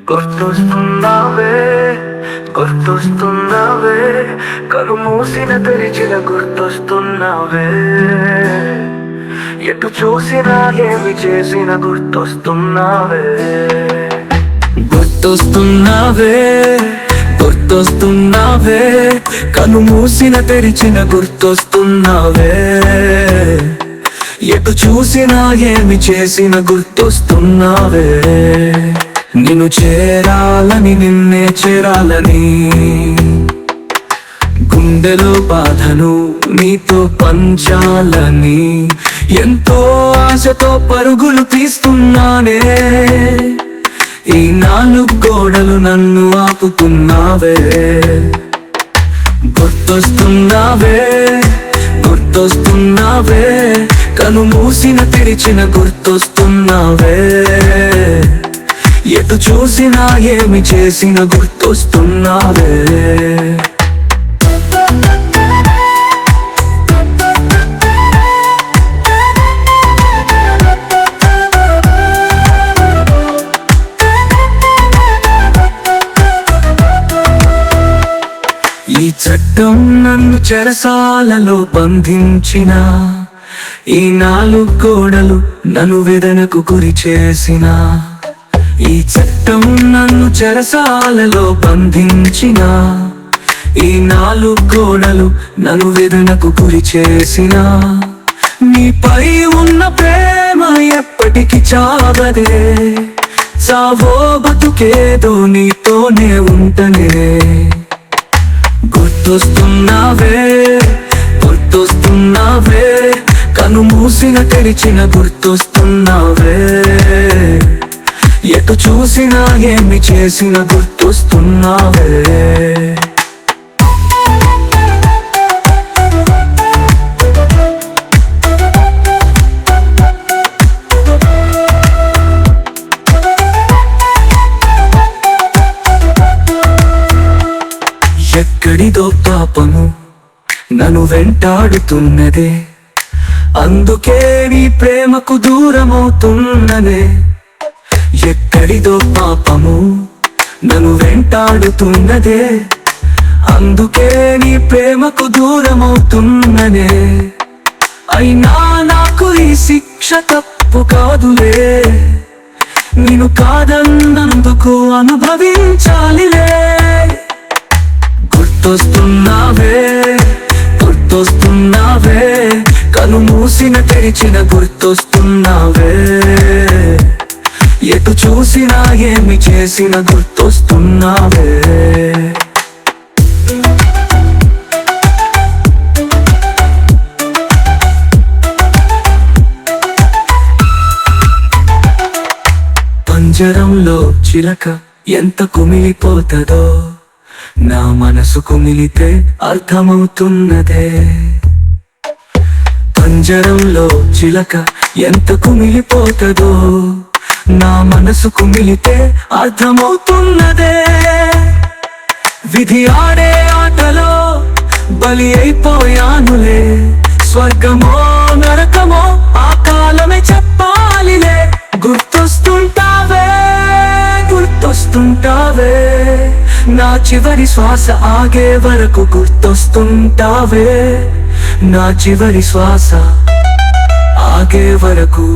గుర్తొస్తున్నావే గుర్తొస్తున్నావే కను మూసిన తెరిచిన గుర్తొస్తున్నావే ఎటు చూసినా ఏమి చేసిన గుర్తొస్తున్నావే గుర్తొస్తున్నావే గుర్తొస్తున్నావే కను మూసిన తెరిచిన గుర్తొస్తున్నావే ఎటు చూసినా ఏమి చేసిన గుర్తొస్తున్నావే నిన్ను చేరాలని నిన్నే చేరాలని గుండెలో బాధను నీతో పంచాలని ఎంతో ఆశతో పరుగులు తీస్తున్నానే ఈ నాలుగు గోడలు నన్ను ఆపుతున్నావే గుర్తొస్తున్నావే గుర్తొస్తున్నావే కను మూసిన తెరిచిన గుర్తొస్తున్నావే ఎటు చూసినా ఏమి చేసిన గుర్తొస్తున్నావే ఈ చట్టం నన్ను చెరసాలలో బంధించిన ఈ నాలుగు గోడలు నన్ను వేదనకు గురి చేసిన ఈ చట్టం నన్ను చెరసాలలో బంధించిన ఈ నాలుగు గోడలు నన్ను వేదనకు గురి చేసిన నీపై ఉన్న ప్రేమ ఎప్పటికీ చావదే చావో బతుకేదో నీతోనే ఉంటనే గుర్తొస్తున్నావే గుర్తొస్తున్నావే కను మూసిన తెరిచిన గుర్తొస్తున్నావే ఎటు చూసినా ఏమి చేసిన గుర్తొస్తున్నావే ఎక్కడిదో పాపము నన్ను వెంటాడుతున్నదే అందుకే నీ ప్రేమకు దూరమవుతున్ననే ఎక్కడిదో పాపము నన్ను వెంటాడుతున్నదే అందుకే నీ ప్రేమకు దూరమవుతున్ననే అయినా నాకు ఈ శిక్ష తప్పు కాదులే నేను కాదన్నందుకు అనుభవించాలిలే గుర్తొస్తున్నావే గుర్తొస్తున్నావే కను మూసిన తెరిచిన గుర్తొస్తున్నావే ఎటు చూసినా ఏమి చేసిన గుర్తొస్తున్నావే పంజరంలో చిలక ఎంత కుమిలిపోతదో నా మనసు కుమిలితే అర్థమవుతున్నదే పంజరంలో చిలక ఎంత కుమిలిపోతదో నా మనసు కుమిలితే అర్థమవుతున్నదే విధి ఆడే ఆటలో బలి అయిపోయానులే స్వర్గమో నరకమో ఆ కాలమే చెప్పాలిలే గుర్తొస్తుంటావే గుర్తొస్తుంటావే నా చివరి శ్వాస ఆగే వరకు గుర్తొస్తుంటావే నా చివరి శ్వాస ఆగే వరకు